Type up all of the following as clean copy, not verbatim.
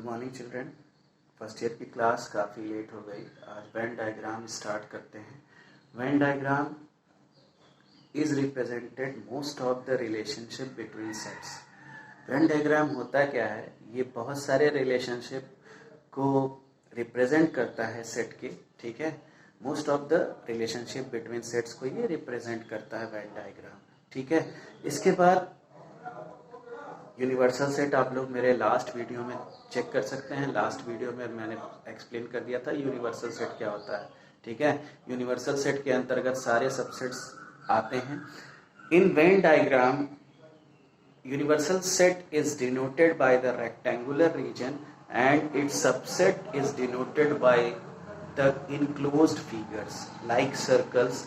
Morning children. First year की class काफ़ी late हो गई। आज वेन डायग्राम स्टार्ट करते हैं। Venn diagram is represented most of the relationship between sets. Venn diagram होता क्या है, ये बहुत सारे रिलेशनशिप को रिप्रेजेंट करता है सेट के। ठीक है, most of the relationship between sets को ये रिप्रेजेंट करता है वेन डायग्राम। ठीक है, इसके बाद यूनिवर्सल सेट आप लोग मेरे लास्ट वीडियो में चेक कर सकते हैं। लास्ट वीडियो में मैंने एक्सप्लेन कर दिया था यूनिवर्सल सेट क्या होता है। ठीक है, यूनिवर्सल सेट के अंतर्गत सारे सबसेट्स आते हैं। In Venn diagram universal set is denoted by the rectangular region and its subset is denoted by the enclosed figures like circles,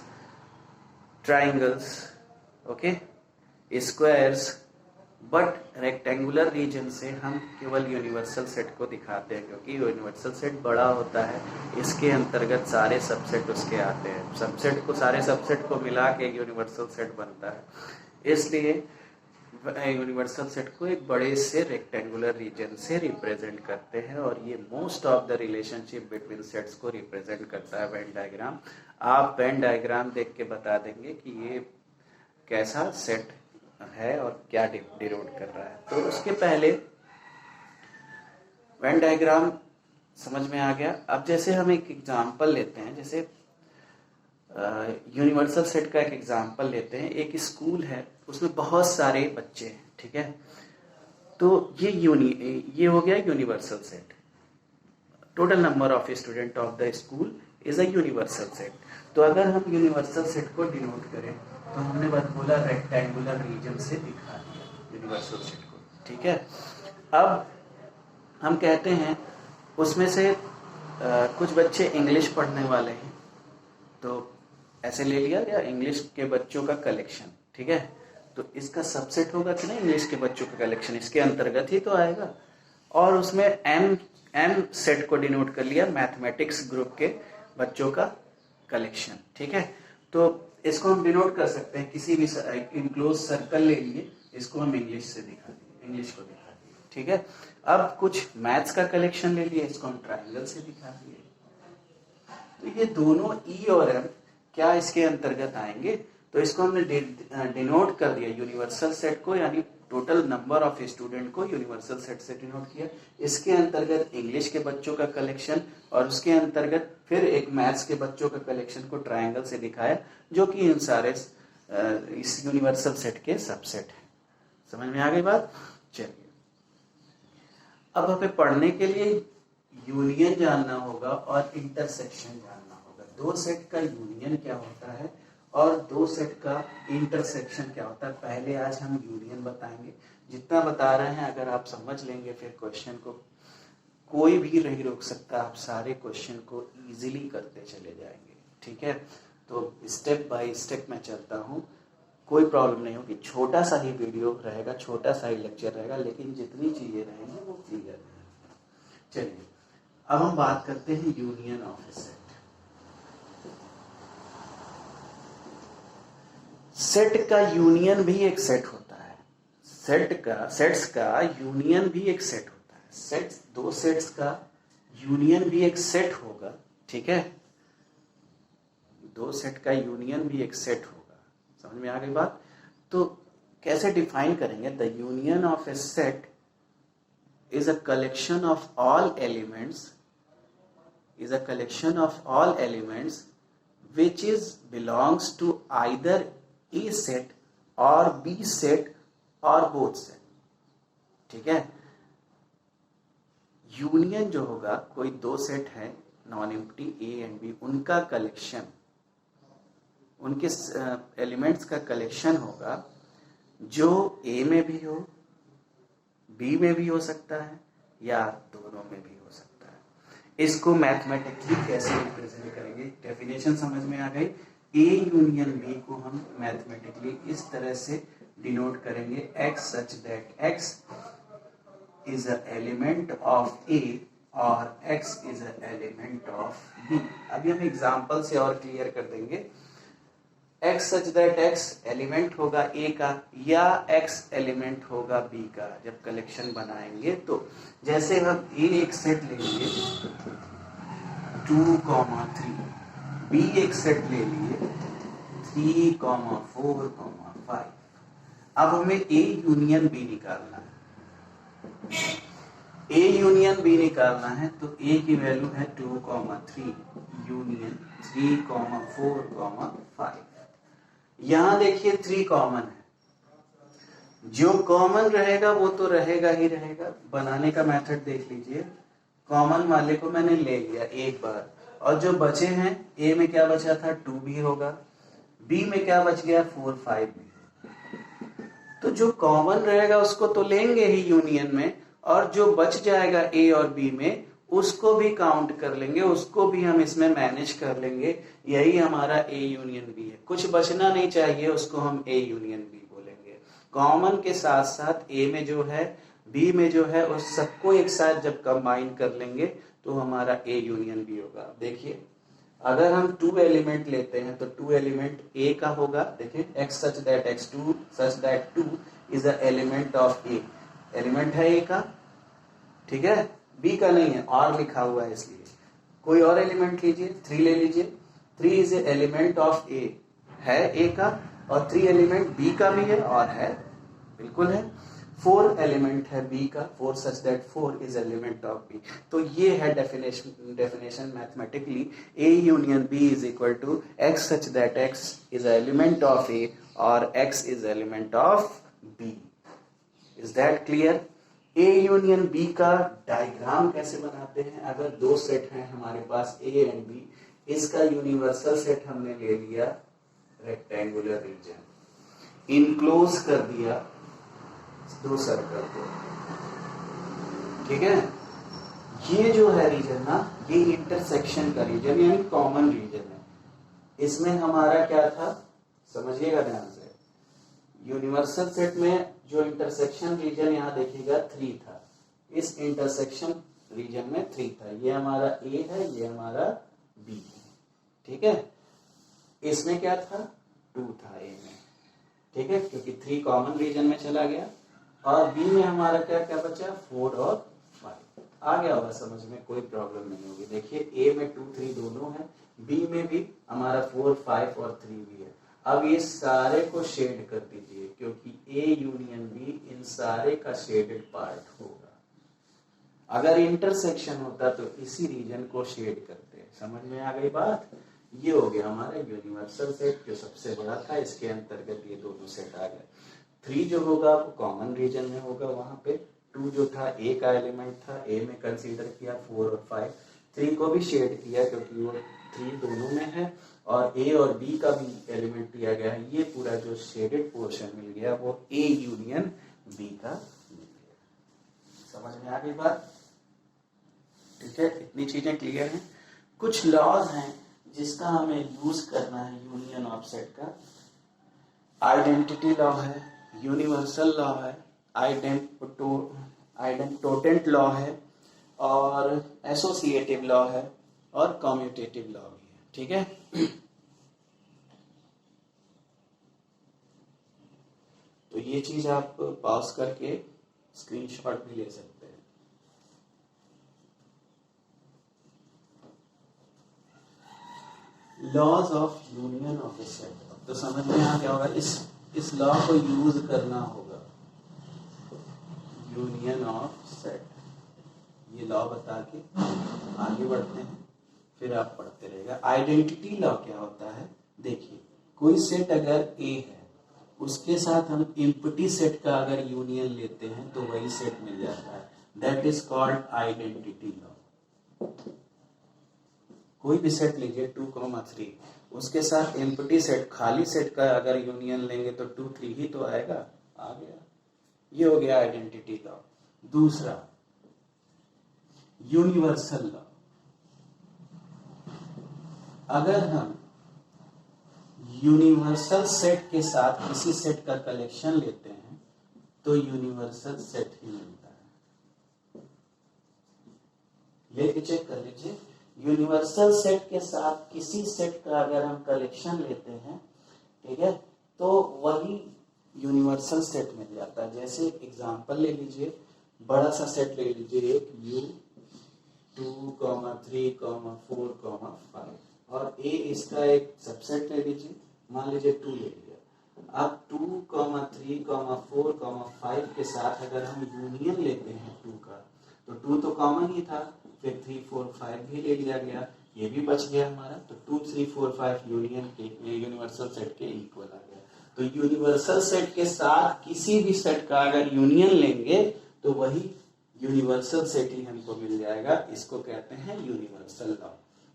triangles, okay, squares. But rectangular reason से हम केवल universal set को दिखाते हैं, क्योंकि universal set बड़ा होता है, इसके अंतर्गत सारे सबसेट उसके आते हैं। सबसेट को सारे सबसेट को मिला के यूनिवर्सल सेट बनता है, इसलिए यूनिवर्सल सेट को एक बड़े से रेक्टेंगुलर रीजन से रिप्रेजेंट करते हैं, और ये most of the relationship between sets को रिप्रेजेंट करता है वेन डायग्राम। आप वेन डायग्राम देख के बता देंगे कि ये कैसा सेट है और क्या डिनोट कर रहा है। तो उसके पहले वेन डायग्राम समझ में आ गया। अब जैसे हम एक एग्जांपल लेते हैं, जैसे यूनिवर्सल सेट का एक एग्जांपल लेते हैं। एक स्कूल है, उसमें बहुत सारे बच्चे हैं। ठीक है, तो ये हो गया universal set. Total number of student of the school is a universal set. तो अगर हम यूनिवर्सल सेट को डिनोट करें तो हमने बोला रेक्टेंगुलर रीजन से दिखा दिया यूनिवर्सल सेट को। ठीक है, अब हम कहते हैं उसमें से कुछ बच्चे इंग्लिश पढ़ने वाले हैं, तो ऐसे ले लिया गया इंग्लिश के बच्चों का कलेक्शन। ठीक है, तो इसका सबसेट होगा कि नहीं, इंग्लिश के बच्चों का कलेक्शन इसके अंतर्गत ही तो आएगा। और उसमें एम सेट को डिनोट कर लिया, मैथमेटिक्स ग्रुप के बच्चों का कलेक्शन। ठीक है, तो इसको हम डिनोट कर सकते हैं, किसी भी इनक्लोज सर्कल ले लिए, इसको हम इंग्लिश से दिखा दिए, इंग्लिश को दिखा दिए। ठीक है, अब कुछ मैथ्स का कलेक्शन ले लिए, इसको हम ट्राइंगल से दिखा दिए। तो ये दोनों ई और एम क्या इसके अंतर्गत आएंगे, तो इसको हमने डिनोट कर दिया यूनिवर्सल सेट को, यानी टोटल नंबर ऑफ स्टूडेंट को यूनिवर्सल सेट से डिनोट किया। इसके अंतर्गत इंग्लिश के बच्चों का कलेक्शन, और उसके अंतर्गत फिर एक मैथ्स के बच्चों का कलेक्शन को ट्रायंगल से दिखाया, जो कि इन सारे इस यूनिवर्सल सेट के सबसेट है। समझ में आ गई बात? चलिए, अब हमें पढ़ने के लिए यूनियन जानना होगा और इंटरसेक्शन जानना होगा। दो सेट का यूनियन क्या होता है और दो सेट का इंटरसेक्शन क्या होता है। पहले आज हम यूनियन बताएंगे। जितना बता रहे हैं अगर आप समझ लेंगे, फिर क्वेश्चन को कोई भी नहीं रोक सकता, आप सारे क्वेश्चन को इजीली करते चले जाएंगे। ठीक है, तो स्टेप बाय स्टेप मैं चलता हूँ, कोई प्रॉब्लम नहीं होगी। छोटा सा ही वीडियो रहेगा, छोटा सा ही लेक्चर रहेगा, लेकिन जितनी चीजें रहेंगी वो क्लियर रहेंगी। चलिए, अब हम बात करते हैं union of a set. Set का यूनियन भी एक सेट होता है। सेट्स का यूनियन भी एक सेट होता है। सेट्स, दो सेट्स का यूनियन भी एक सेट होगा। ठीक है, दो सेट का यूनियन भी एक सेट होगा। समझ में आ गई बात? तो कैसे डिफाइन करेंगे? The union of a set is a collection of all elements, which belongs to either A set or B set or both set। ठीक है, यूनियन जो होगा, कोई दो सेट है non empty A and B, उनका collection, उनके elements का कलेक्शन होगा, जो A में भी हो, B में भी हो सकता है, या दोनों में भी हो सकता है। इसको मैथमेटिकली कैसे रिप्रेजेंट करेंगे? डेफिनेशन समझ में आ गई। ए यूनियन बी को हम मैथमेटिकली इस तरह से डिनोट करेंगे, x such that x is an element of A और x is an element of B। अभी हम एग्जांपल से और क्लियर कर देंगे। x such that x element होगा a का या x एलिमेंट होगा b का जब कलेक्शन बनाएंगे तो। जैसे हम a एक सेट ले लिए 2,3, b एक सेट ले लिए 3,4,5। अब हमें a यूनियन b निकालना है। a यूनियन b निकालना है तो a की वैल्यू है 2,3 यूनियन 3,4,5। यहां देखिए 3 कॉमन है, जो कॉमन रहेगा वो तो रहेगा ही रहेगा। बनाने का मेथड देख लीजिए, कॉमन वाले को मैंने ले लिया एक बार, और जो बचे हैं a में क्या बचा था 2 भी होगा, b में क्या बच गया 4, 5 भी। तो जो कॉमन रहेगा उसको तो लेंगे ही यूनियन में, और जो बच जाएगा a और b में उसको भी काउंट कर लेंगे, उसको भी हम इसमें मैनेज कर लेंगे। यही हमारा a यूनियन b है। कुछ बचना नहीं चाहिए, उसको हम a यूनियन b बोलेंगे। कॉमन के साथ साथ a में जो है b में जो है उस सबको एक साथ जब कंबाइन कर लेंगे तो हमारा a यूनियन b होगा। देखिए अगर हम 2 एलिमेंट लेते हैं तो 2 एलिमेंट a का होगा। देखिए x such that x2 such that 2 is a element of a, element है a का, ठीक है, b का नहीं है, और लिखा हुआ है इसलिए। कोई और एलिमेंट लीजिए, 3 ले लीजिए, 3 is a element of a, है a का, और 3 एलिमेंट b का भी है और है, बिल्कुल है। 4 एलिमेंट है b का, 4 such that 4 is element of b। तो ये है definition mathematically, a union b is equal to x such that x is element of a और x is element of b। Is that clear? A union B का diagram कैसे बनाते हैं? अगर 2 set हैं हमारे पास A एंड B, इसका यूनिवर्सल सेट हमने ले लिया रेक्टेंगुलर रीजन, इनक्लोज कर दिया 2 सर्कल को, ठीक है। ये जो है रीजन ना, ये इंटरसेक्शन का रीजन यानी कॉमन रीजन है। इसमें हमारा क्या था, समझिएगा ध्यान से। यूनिवर्सल सेट में जो इंटरसेक्शन रीजन यहाँ देखिएगा 3 था, इस इंटरसेक्शन रीजन में 3 था। ये हमारा A है, ये हमारा B है, ठीक है। इसमें क्या था 2 था A में, ठीक है, क्योंकि 3 कॉमन रीजन में चला गया। और B में हमारा क्या क्या बचा 4 और 5। आ गया होगा समझ में, कोई प्रॉब्लम नहीं होगी। देखिए A में 2, 3 दोनों है, B में भी हमारा 4, 5 और 3 भी है। अब ये सारे को शेड कर दीजिए, क्योंकि A यूनियन B इन सारे का शेडेड पार्ट होगा। अगर इंटरसेक्शन होता तो इसी रीजन को शेड करते। समझ में आ गई बात? ये हो गया हमारा यूनिवर्सल सेट जो सबसे बड़ा था, इसके अंतर्गत ये दोनों सेट आ गए। 3 जो होगा वो कॉमन रीजन में होगा, वहां पे 2 जो था A का एलिमेंट था, A में कंसीडर किया 4 और 5, 3 को भी शेड किया क्योंकि वो 3 दोनों में है, और A और B का भी एलिमेंट दिया गया है। ये पूरा जो शेडेड पोर्शन मिल गया वो A यूनियन B का मिल गया। समझ में आ गई बात? ठीक है, इतनी चीजें क्लियर हैं। कुछ लॉज हैं जिसका हमें यूज करना है यूनियन ऑफ सेट का। आइडेंटिटी लॉ है, यूनिवर्सल लॉ है, आइडेंटोटेंट लॉ है, और एसोसिएटिव लॉ है, और कम्यूटेटिव लॉ भी है, ठीक है। तो ये चीज आप पॉज करके स्क्रीनशॉट भी ले सकते हैं। Laws of union of a set, तो समझ में आ गया होगा। इस लॉ को यूज करना होगा, यूनियन ऑफ सेट। ये लॉ बता के आगे बढ़ते हैं, फिर आप पढ़ते रहेगा। आइडेंटिटी लॉ क्या होता है? देखिए, कोई सेट अगर A है, उसके साथ हम एम्प्टी सेट का अगर यूनियन लेते हैं तो वही सेट मिल जाता है। That is called identity law. कोई भी सेट लीजिए 2,3, उसके साथ एम्प्टी सेट, खाली सेट का अगर यूनियन लेंगे तो 2, 3 ही तो आएगा। आ गया, ये हो गया आइडेंटिटी लॉ। दूसरा यूनिवर्सल लॉ। अगर हम यूनिवर्सल सेट के साथ किसी सेट का कलेक्शन लेते हैं तो यूनिवर्सल सेट ही मिलता है। लेके चेक कर लीजिए, यूनिवर्सल सेट के साथ किसी सेट का अगर हम कलेक्शन लेते हैं ठीक है, तो वही यूनिवर्सल सेट मिल जाता है। जैसे एग्जांपल ले लीजिए, बड़ा सा सेट ले लीजिए, एक U 2, 3, 4, 5 और A इसका एक सबसेट ले लीजिए, मान लीजिए 2 ले लिया। अब 2, 3, 4, 5 के साथ अगर हम यूनियन लेते हैं 2 का, तो 2 तो कॉमन ही था, फिर 3, 4, 5 भी ले लिया गया, ये भी बच गया हमारा। तो 2, 3, 4, 5 यूनियन के यूनिवर्सल सेट के इक्वल आ गया। तो यूनिवर्सल सेट के साथ किसी भी सेट का अगर यूनियन लेंगे तो वही यूनिवर्सल सेट ही हमको मिल जाएगा। इसको कहते हैं यूनिवर्सल लॉ।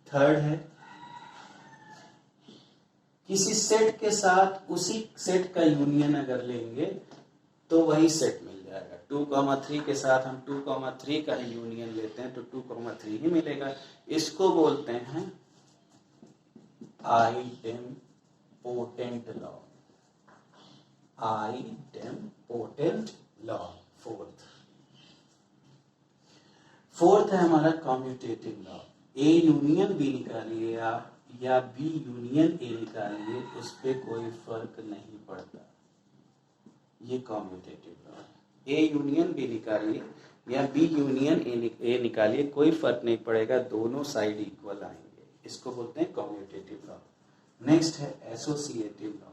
थर्ड है, किसी सेट के साथ उसी सेट का यूनियन अगर लेंगे तो वही सेट मिल जाएगा। 2, 3 के साथ हम 2, 3 का ही यूनियन लेते हैं तो 2, 3 ही मिलेगा। इसको बोलते हैं idempotent law. Idempotent law. Fourth है हमारा commutative law. A union B निकालिए या बी यूनियन ए निकालिए, उस पर कोई फर्क नहीं पड़ता। ये कम्यूटेटिव लॉ है। ए यूनियन बी निकालिए या बी यूनियन ए निकालिए, कोई फर्क नहीं पड़ेगा, दोनों साइड इक्वल आएंगे। इसको बोलते हैं कम्यूटेटिव लॉ। नेक्स्ट है एसोसिएटिव लॉ।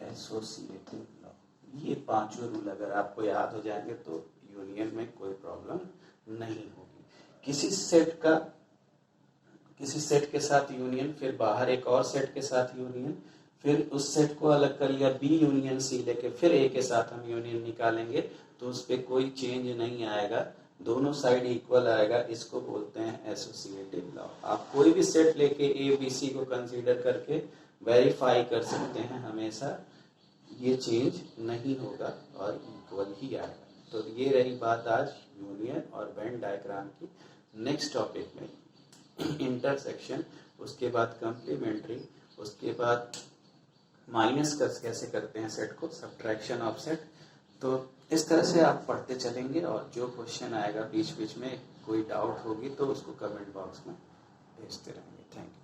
एसोसिएटिव लॉ, ये पांचों रूल अगर आपको याद हो जाएंगे तो यूनियन में कोई प्रॉब्लम नहीं होगी। किसी सेट के साथ यूनियन, फिर बाहर एक और सेट के साथ यूनियन, फिर उस सेट को अलग कर लिया, बी यूनियन सी लेके फिर ए के साथ हम यूनियन निकालेंगे तो उस पर कोई चेंज नहीं आएगा, दोनों साइड इक्वल आएगा। इसको बोलते हैं एसोसिएटिव लॉ। आप कोई भी सेट लेके ए बी सी को कंसीडर करके वेरीफाई कर सकते हैं, हमेशा ये चेंज नहीं होगा और इक्वल ही आएगा। तो ये रही बात आज यूनियन और वेन डायग्राम की। नेक्स्ट टॉपिक में इंटरसेक्शन, उसके बाद कंप्लीमेंट्री, उसके बाद माइनस कैसे करते हैं सेट को, सब्ट्रैक्शन ऑफ सेट। तो इस तरह से आप पढ़ते चलेंगे और जो क्वेश्चन आएगा बीच बीच में कोई डाउट होगी तो उसको कमेंट बॉक्स में भेजते रहेंगे। Thank you.